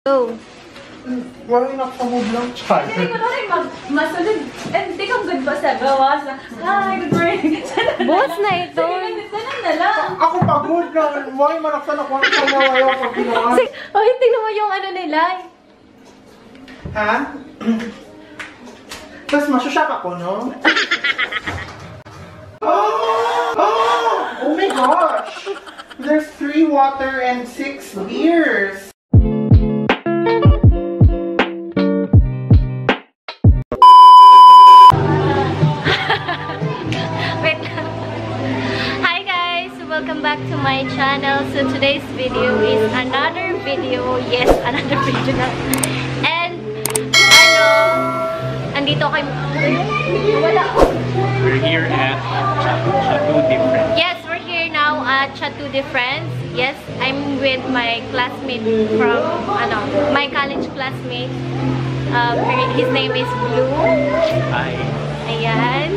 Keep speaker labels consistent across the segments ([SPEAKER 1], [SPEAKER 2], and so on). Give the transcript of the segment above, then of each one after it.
[SPEAKER 1] Go.
[SPEAKER 2] Wala yung nakamove lang, Char.
[SPEAKER 3] Hindi ko na rin masunod. Hindi kang good ba sa gawas na, hi, good morning.
[SPEAKER 1] Boss na ito.
[SPEAKER 3] Ganun na lang.
[SPEAKER 2] Ako pagod na. Why manaksan ako ang kamawayo pag ginawa?
[SPEAKER 1] Oh, tingnan mo yung ano nila.
[SPEAKER 2] Ha? Tapos masusyak ako, no? Oh my gosh! There's 3 water and 6 beers.
[SPEAKER 1] Wait lang. Hi guys! Welcome back to my channel. So today's video is another video. Yes, another video na. And, andito kayo. Wala.
[SPEAKER 4] We're here at Chateau de France.
[SPEAKER 1] Yes, we're here now at Chateau de France. Yes, I'm with my classmate from, my college classmate. His name is Blue.
[SPEAKER 4] Hi.
[SPEAKER 1] Ayan.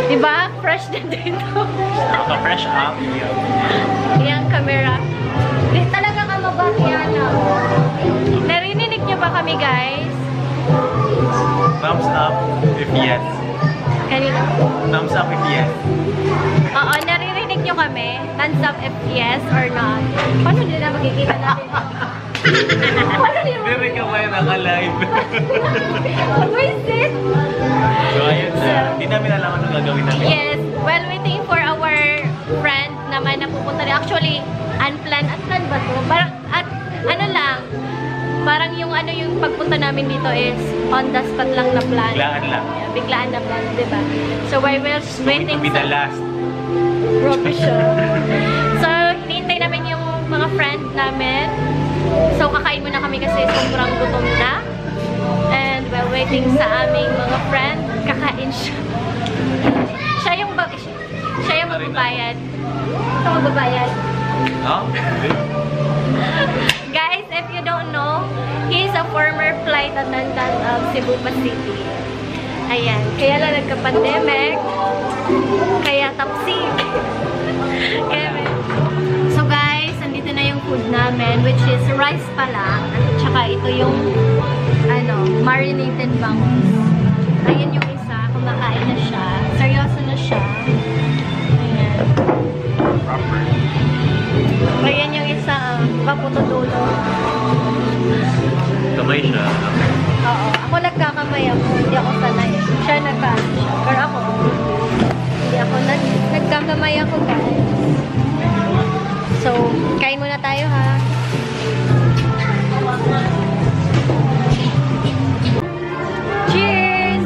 [SPEAKER 1] Diba? Fresh na dito.
[SPEAKER 4] Naka-fresh up.
[SPEAKER 1] Ayan, camera. Di talaga ka mabakyan. Narinig niyo ba kami, guys?
[SPEAKER 4] Thumbs up if yes.
[SPEAKER 1] Kanina?
[SPEAKER 4] Thumbs up if yes.
[SPEAKER 1] Oo, naririnig niyo kami. Thumbs up if yes or not. Paano nila magkikita natin? Paano nila
[SPEAKER 4] Hindi rin ka ba naka-live?
[SPEAKER 1] Visit?
[SPEAKER 4] So ayun na. Hindi namin alam anong gagawin namin.
[SPEAKER 1] Yes. While waiting for our friend naman na pupunta rin. Actually, unplanned. Unplanned ba to? Parang, ano lang. Parang yung pagpunta namin dito is on the spot lang na plan.
[SPEAKER 4] Biglaan lang.
[SPEAKER 1] Yeah, biglaan na plan, diba? So while we're waiting
[SPEAKER 4] To be the last.
[SPEAKER 1] profession. So, hinihintay namin yung mga friend namin. So, kakain muna kami kasi sobrang gutom na. And while waiting sa aming mga friend, kakain siya. Siya yung magbabayad. Siya magbabayad.
[SPEAKER 4] Oh?
[SPEAKER 1] Guys, if you don't know, he's a former flight attendant of Cebu City. Ayan. Kaya lang nagka-pandemic. Kaya tapsi. So guys, andito na yung food namin, which is rice pala. At saka ito yung marinated bangus. Ayan yung isa. Kumakain na siya. Seryoso na siya. Ayan.
[SPEAKER 4] Proper.
[SPEAKER 1] Ayan yung isa. Paputo-dulo.
[SPEAKER 4] Kamay siya.
[SPEAKER 1] Oo. Ako nagkakamay ako. Hindi ako sanay. Siya nagkakamay siya. Pero ako, hindi ako nagkakamay ako, guys. So, kain muna tayo, ha? Cheers!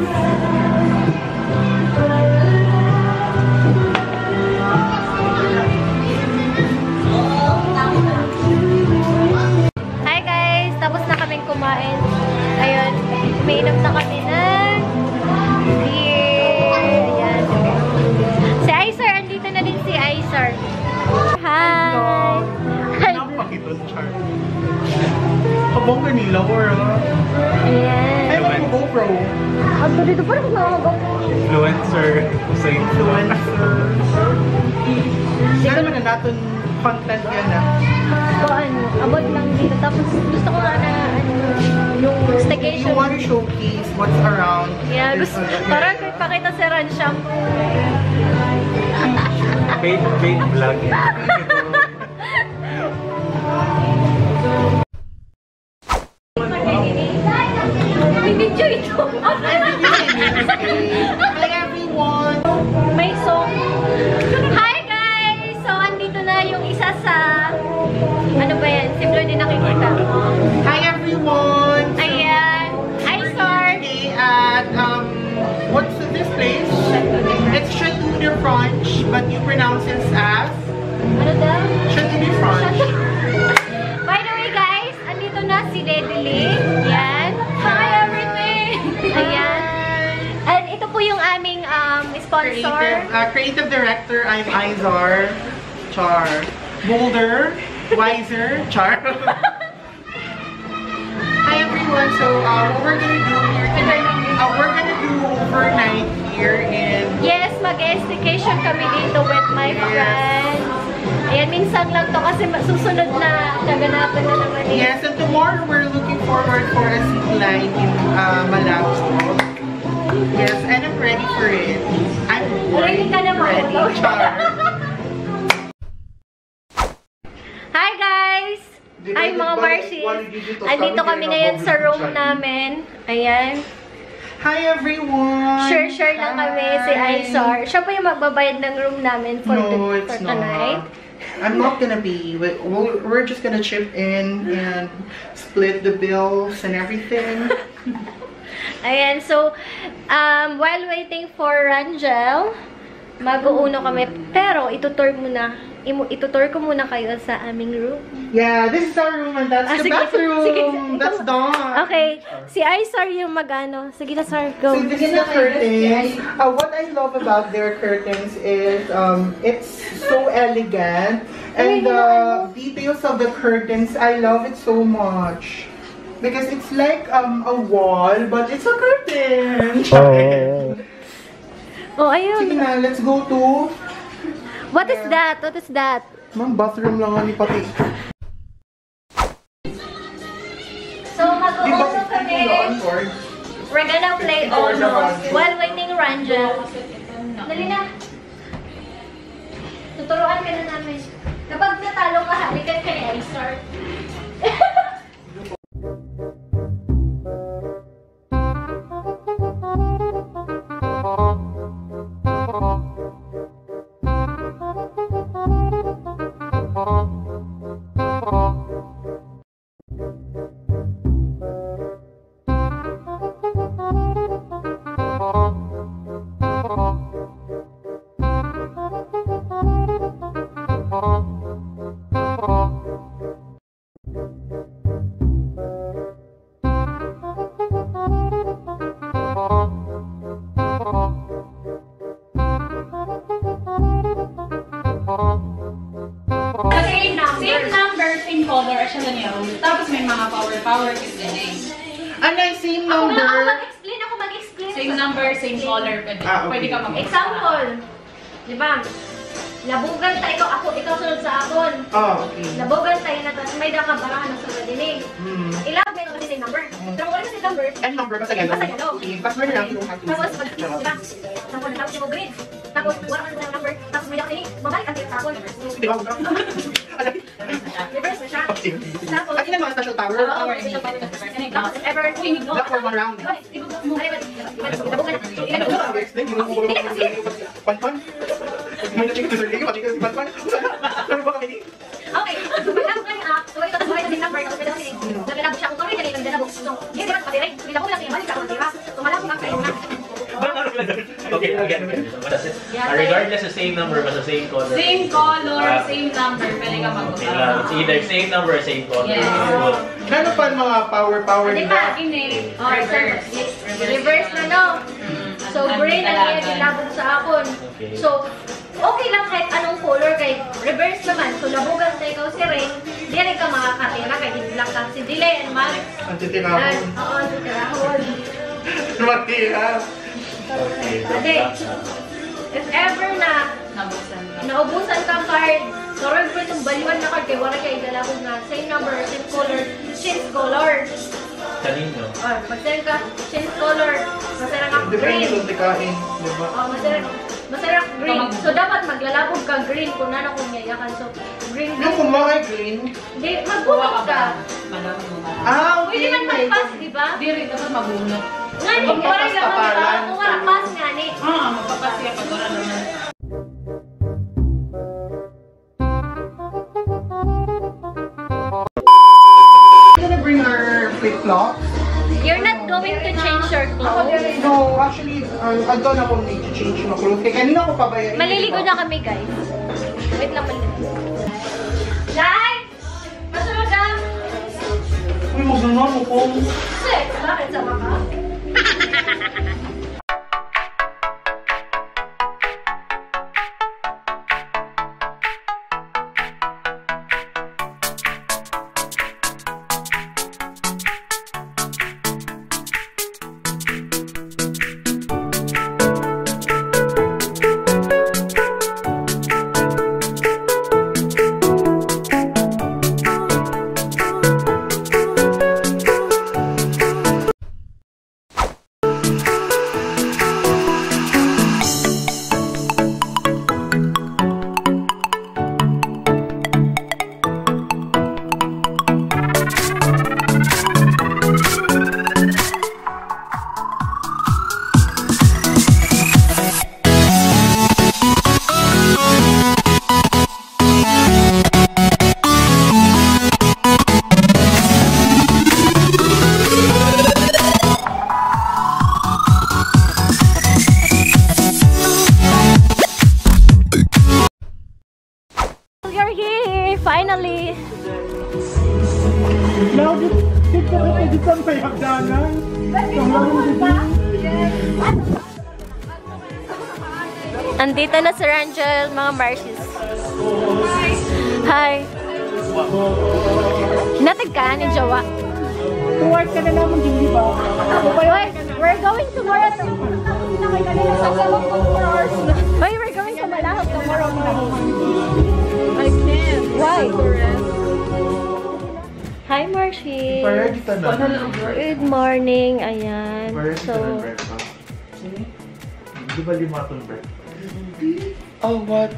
[SPEAKER 1] Hi, guys! Tapos na kaming kumain. Ayun, umiinom na kami ng beer. Ayan. Si Aisar, andito na din si Aisar. Hi!
[SPEAKER 2] Napakiton, Char. Kabong ka nila, or
[SPEAKER 1] Ayan.
[SPEAKER 2] ay, may GoPro.
[SPEAKER 1] Ako dito pa rin ako.
[SPEAKER 4] Influencer. Sa
[SPEAKER 2] Influencer. Saan na natin content yan,
[SPEAKER 1] So, abot lang dito. Tapos, gusto ko nga na, yung staycation.
[SPEAKER 2] You want to showcase what's around.
[SPEAKER 1] Yeah, gusto, parang pakita si Ran shampoo.
[SPEAKER 4] paid vlog.
[SPEAKER 1] Bibidyo ito.
[SPEAKER 2] Hi everyone!
[SPEAKER 1] May song. Hi guys! So, andito na yung isa sa, ano ba yan? Si Blue din nakikita.
[SPEAKER 2] Hi everyone!
[SPEAKER 1] Ayan. Hi, Sir.
[SPEAKER 2] Today at, what's this place? It's Chateau de France, but you pronounce it as?
[SPEAKER 1] Ano daw?
[SPEAKER 2] Chateau de France.
[SPEAKER 1] By the way guys, andito na si Dedele. Ayan. Hi everything! Ayan. And ito po yung aming sponsor.
[SPEAKER 2] Creative director, I'm Izar. Char. Boulder. Wiser. Char. Hi everyone. So what we're gonna do here today, we're gonna do overnight here in...
[SPEAKER 1] Yes, mag-staycation kami dito with my friends. Ayan, minsan lang to kasi susunod na gaganapan na naman.
[SPEAKER 2] Yes, and tomorrow we're looking for forward for a zip line in Malabo. Yes, and I'm ready for it. I'm
[SPEAKER 1] Ready ka na
[SPEAKER 2] ready.
[SPEAKER 1] makulog.
[SPEAKER 2] Char.
[SPEAKER 1] Hi guys! Hi mga Marcies! Andito kami ngayon sa room namin. Ayan.
[SPEAKER 2] Hi everyone!
[SPEAKER 1] Share lang kami si Aizar. Siya pa yung magbabayad ng room namin for,
[SPEAKER 2] No, it's
[SPEAKER 1] for tonight.
[SPEAKER 2] not. I'm not gonna be. We're just gonna chip in and split the bills and everything.
[SPEAKER 1] Ayan, so, while waiting for Rangel, mag-uuno kami. Pero, itutour ko muna kayo sa aming room.
[SPEAKER 2] Yeah, this is our room and that's the bathroom.
[SPEAKER 1] Sige.
[SPEAKER 2] That's Dawn.
[SPEAKER 1] Okay, si Aizar yung mag-ano. Sige na, Sar, go.
[SPEAKER 2] So this is the curtains. What I love about their curtains is it's so elegant. And the details of the curtains, I love it so much. Because it's like a wall, but it's a curtain.
[SPEAKER 1] Oh, ayun.
[SPEAKER 2] Sige na, let's go to...
[SPEAKER 1] What is that? What is that?
[SPEAKER 2] Ma'am, bathroom lang ni pati.
[SPEAKER 1] So, mag-uuno kami. We're gonna play Ono while waiting Rangel. Dali na. Tuturuan ka na namin. Kapag natalo ka, halikan ka ni Aizar.
[SPEAKER 3] Same number, same color, siya lang yun. Tapos may mga power kasi din.
[SPEAKER 2] Ano yung same
[SPEAKER 1] Ako
[SPEAKER 2] number?
[SPEAKER 1] mag-explain.
[SPEAKER 3] Same number, same color, pwede,
[SPEAKER 2] Okay.
[SPEAKER 3] pwede ka mag-explain.
[SPEAKER 1] Example. Di ba? Labugan tayo, ikaw sunod sa akon.
[SPEAKER 2] Oh, okay.
[SPEAKER 1] Labugan tayo na tapos may dakabarahan ng sunod din eh. Ilagay mo kasi same number. Pero wala kasi number.
[SPEAKER 2] And number, basta gano'n.
[SPEAKER 1] Basta gano'n.
[SPEAKER 2] Okay, basta mo lang yung happy.
[SPEAKER 1] Tapos, di ba? Tapos yung green. Tapos, wala ka sa number. Tapos may dakabarahan. Mabalik ang sa akon.
[SPEAKER 2] Di ba?
[SPEAKER 1] Reverse na siya. Tapos,
[SPEAKER 2] At yun ang mga special power.
[SPEAKER 1] tapos ever.
[SPEAKER 2] Black for 1 round.
[SPEAKER 1] Labugan na.
[SPEAKER 2] Ano ba? Explain, hindi mo ko Panpan? May na-check ito sa ligi, pati kasi panpan. Ano ba kami?
[SPEAKER 1] Okay, pagkakot na niya, so ito tapos may number, tapos may dakabarahan. Nagalabog siya. Kung kami kanina, nagalabog. So, hindi ba patiray? Nilabog lang niya, balik ako, di ba? So, malabog ang kayo na.
[SPEAKER 4] Okay, again. Regardless sa same number, basta same color.
[SPEAKER 3] Same color, same number, pwede ka
[SPEAKER 4] Okay lang. It's either same number or same color.
[SPEAKER 3] Yes.
[SPEAKER 2] Ano pa ang mga power
[SPEAKER 1] Di
[SPEAKER 2] nila?
[SPEAKER 1] ba?
[SPEAKER 3] Init,
[SPEAKER 1] Oh,
[SPEAKER 3] reverse.
[SPEAKER 1] reverse na, no? So, green ang niya nilabog sa akon.
[SPEAKER 4] Okay.
[SPEAKER 1] So, okay lang kahit anong color, kay reverse naman. So, labugan sa ikaw si Ray, di rin ka makakatira, kay hindi ka si Delay and Mark.
[SPEAKER 2] Ang titirahon.
[SPEAKER 1] Oo, titirahon.
[SPEAKER 2] Matira.
[SPEAKER 1] Ade, if ever na
[SPEAKER 3] Nabusan ka.
[SPEAKER 1] naubusan kang card, sorry po itong baliwan na card, kay wala kayo dalabog na same number, same color, change color.
[SPEAKER 4] Kanino?
[SPEAKER 1] Oh, masaya ka, change color, masaya ka
[SPEAKER 2] Depende
[SPEAKER 1] green.
[SPEAKER 2] kung tikain. Diba?
[SPEAKER 1] Oh, masaya ka green. So, dapat maglalabog ka green kung ano kung yayakan. So, green.
[SPEAKER 2] Yung kumakay green.
[SPEAKER 1] Hindi, magbunot ka.
[SPEAKER 2] Ah,
[SPEAKER 1] Pwede
[SPEAKER 2] okay.
[SPEAKER 1] man mag-pass, di ba?
[SPEAKER 3] Di rin, dapat mabunot.
[SPEAKER 1] Nga ni, kung wala ka
[SPEAKER 2] Magpapastapalan.
[SPEAKER 1] kung wala pass nga ni.
[SPEAKER 3] Magpapasya pag wala naman.
[SPEAKER 2] We're gonna bring our flip-flops.
[SPEAKER 1] You're not going to change your clothes.
[SPEAKER 2] No, actually, I don't know kung need to change yung clothes. Kaya kanina ko pa ba yan?
[SPEAKER 1] Maliligo na kami, guys. Wait lang, maliligo. Lai! Masunod ka!
[SPEAKER 2] Uy, magandang mo po.
[SPEAKER 1] Six! Bakit sama ka?
[SPEAKER 2] Isang may hagdanan.
[SPEAKER 1] Andito na si Rangel, mga Marcies. Hi! Hinatag ka ni Jawa.
[SPEAKER 2] Tuwag ka na naman din, di ba?
[SPEAKER 1] Wait, we're going tomorrow to... Wait, we're going to Malahog tomorrow morning.
[SPEAKER 3] I can't.
[SPEAKER 1] Why? Hi, Marcy.
[SPEAKER 2] Parang dito na.
[SPEAKER 1] Good morning. Ayan. So,
[SPEAKER 2] Di ba 5 itong break? Oh, what?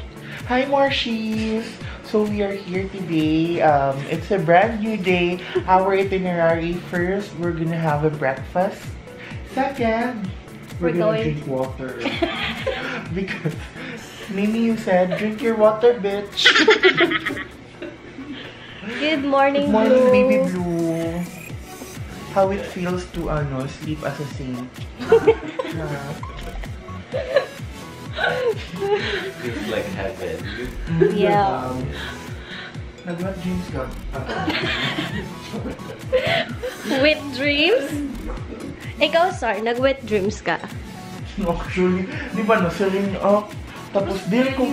[SPEAKER 2] Hi, Marcy. So we are here today. It's a brand new day. Our itinerary: first, we're gonna have a breakfast. Second, we're gonna drink water. Because Mimi, you said, drink your water, bitch.
[SPEAKER 1] good morning,
[SPEAKER 2] Good morning,
[SPEAKER 1] Blue.
[SPEAKER 2] baby Blue. How it feels to sleep as a saint.
[SPEAKER 4] Feels like heaven.
[SPEAKER 1] Yeah.
[SPEAKER 2] Nag-what dreams ka?
[SPEAKER 1] Wet dreams? Ikaw, sorry, nag-wet dreams ka.
[SPEAKER 2] Actually, di ba nasaling up? Tapos dili ko,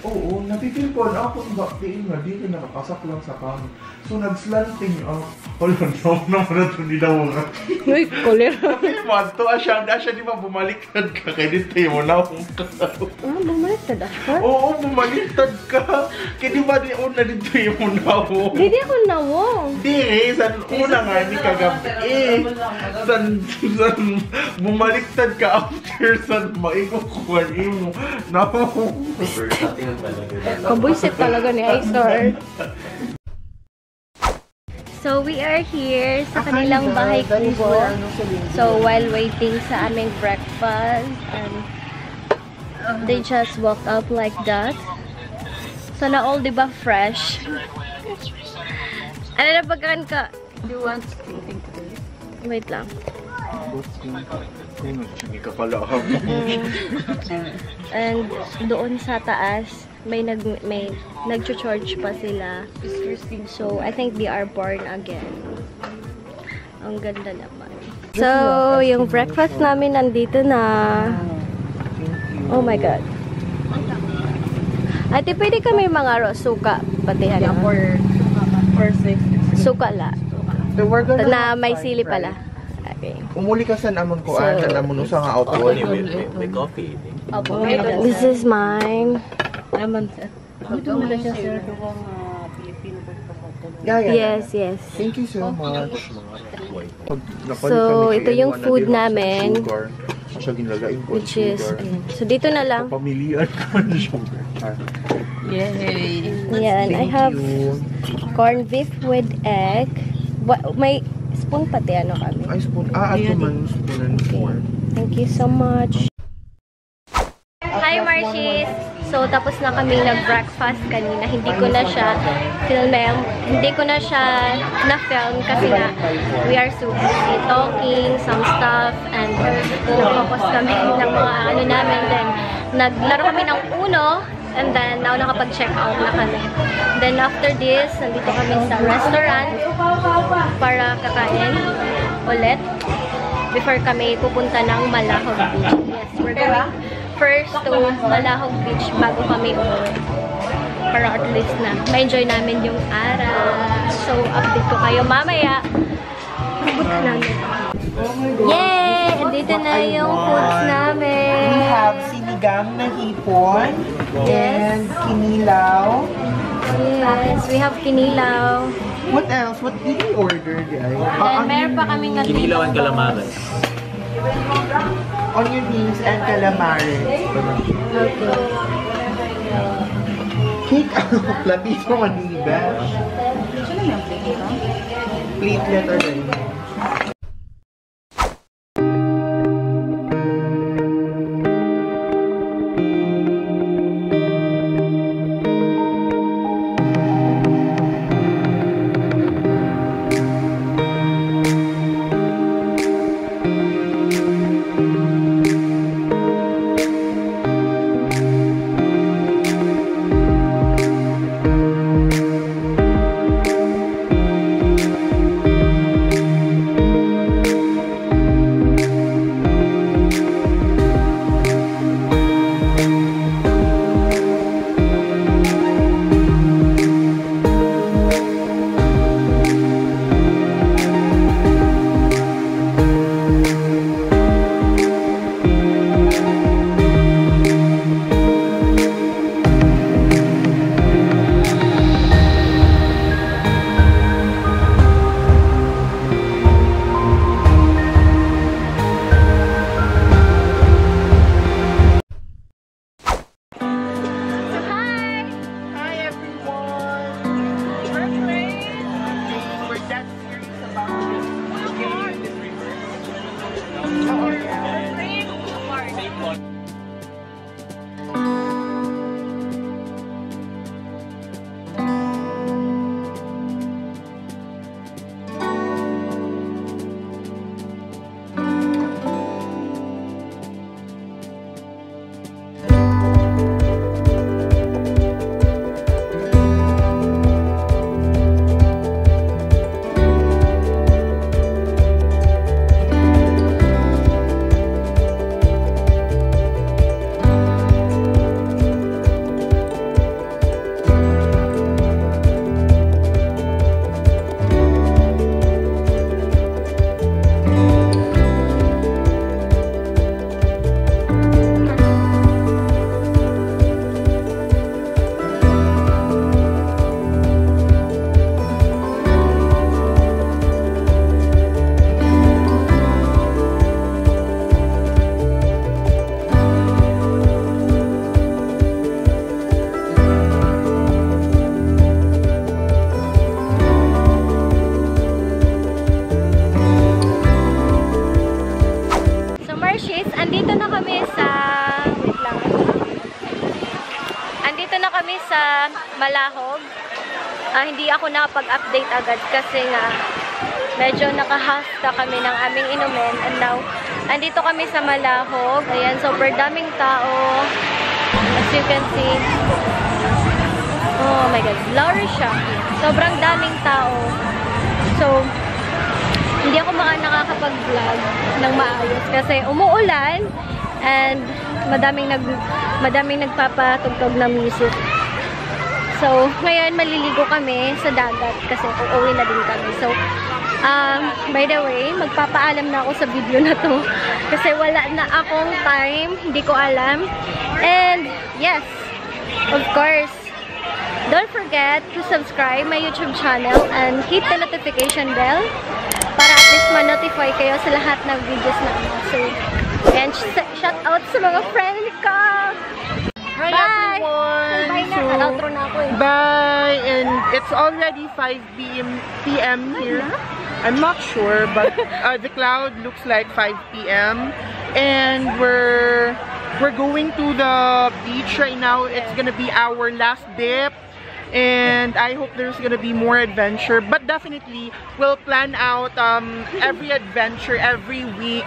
[SPEAKER 2] oo, napipil ko na ako dili nakakasak lang sa kam. So nag-slanting up. Wala naman na ito nilawangan.
[SPEAKER 1] Uy, kolera.
[SPEAKER 2] Napil mo, ito asya di ba bumaliktad ka kaya dito mo na akong kasal.
[SPEAKER 1] Bumaliktad ako?
[SPEAKER 2] Oo, bumaliktad ka. Kaya di ba di una dito mo na ako?
[SPEAKER 1] Hindi ako nawong.
[SPEAKER 2] Di, san una nga ni kagabi san bumaliktad ka after san maikukuhan mo. No.
[SPEAKER 1] Kabuisit talaga ni Aisor. So, we are here sa kanilang bahay kubo. So, while waiting sa aming breakfast, and they just walked up like that. Sana all, di ba, fresh? Ano na pagkaan ka?
[SPEAKER 3] Do you want something to do?
[SPEAKER 1] Wait lang. And doon sa taas, may nag-charge pa sila. So, I think they are born again. Ang ganda naman. So, yung breakfast namin nandito na. Oh my God. Ate, pwede kami mga suka. Patihan na.
[SPEAKER 3] For 6.
[SPEAKER 1] Suka la.
[SPEAKER 2] So we're gonna
[SPEAKER 1] Na may sili pala. Okay.
[SPEAKER 2] Umuli ka sa namon ko, na namon sa nga auto.
[SPEAKER 4] May coffee.
[SPEAKER 1] Opo. This is mine.
[SPEAKER 3] Naman sir. Dito mo na siya sir kung Filipino
[SPEAKER 2] Yeah.
[SPEAKER 1] Yes, yes.
[SPEAKER 2] Thank you so much.
[SPEAKER 1] So, ito yung food namin.
[SPEAKER 2] Which
[SPEAKER 1] Which is, ayan. So, dito na lang.
[SPEAKER 2] Pamilian ko na sugar.
[SPEAKER 3] Yay!
[SPEAKER 1] Ayan, I have corned beef with egg. May spoon pati, ano kami.
[SPEAKER 2] Ay, spoon. Ato man spoon and fork.
[SPEAKER 1] Thank you so much. Hi, Marcies! So, tapos na kaming nag-breakfast kanina. Hindi ko na siya na-film kasi na we are so busy talking, some stuff, and nag-focus kami ng mga ano namin. Then, naglaro kami ng Uno, and then now nakapag-check out na kami. Then, after this, nandito kami sa restaurant para kakain ulit before kami pupunta ng Malahog Beach. Yes, we're going first to Malahog Beach bago kami umuwi. Para at least na ma-enjoy namin yung araw. So, update ko kayo mamaya. Pupunta namin. Yay! Andito na yung foods namin.
[SPEAKER 2] We have sinigang na hipon and kinilaw.
[SPEAKER 1] Yes, we have kinilaw.
[SPEAKER 2] What else? What did we order, guys?
[SPEAKER 1] Then, meron pa kaming
[SPEAKER 4] Kinilaw and calamares.
[SPEAKER 2] Onion rings and calamares.
[SPEAKER 1] Okay.
[SPEAKER 2] Cake Lapito maniba. Platelet or ganyan.
[SPEAKER 1] sa Malahog. Hindi ako nakapag-update agad kasi nga medyo nakahasta kami ng aming inumin. And now, andito kami sa Malahog. Ayan, super daming tao. As you can see. Oh my God, blurry siya. Sobrang daming tao. So, hindi ako nakakapag-vlog ng maayos kasi umuulan and madaming nagpapatugtog na music. So, ngayon maliligo kami sa dagat kasi uuwi na din kami. So, by the way, magpapaalam na ako sa video na to kasi wala na akong time, hindi ko alam. And, yes, of course, don't forget to subscribe my YouTube channel and hit the notification bell para at least ma-notify kayo sa lahat ng videos namin. So, and shout out sa mga friend ko!
[SPEAKER 2] Hi everyone!
[SPEAKER 1] Bye na! Outro na ako eh.
[SPEAKER 2] Bye! And it's already 5 p.m. here. I'm not sure, but the cloud looks like 5 p.m. And we're going to the beach right now. It's gonna be our last dip. And I hope there's gonna be more adventure, but definitely we'll plan out every adventure every week.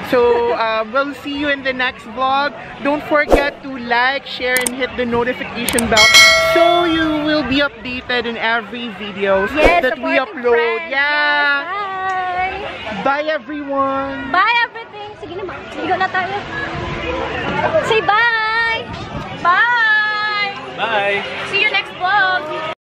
[SPEAKER 2] So we'll see you in the next vlog. Don't forget to like, share, and hit the notification bell so you will be updated in every video that we upload.
[SPEAKER 1] Friends.
[SPEAKER 2] Yeah.
[SPEAKER 1] Bye.
[SPEAKER 2] Bye everyone.
[SPEAKER 1] Bye everything. Sige naman. Ligo na tayo. Say bye. Bye.
[SPEAKER 4] Bye!
[SPEAKER 1] See you next vlog.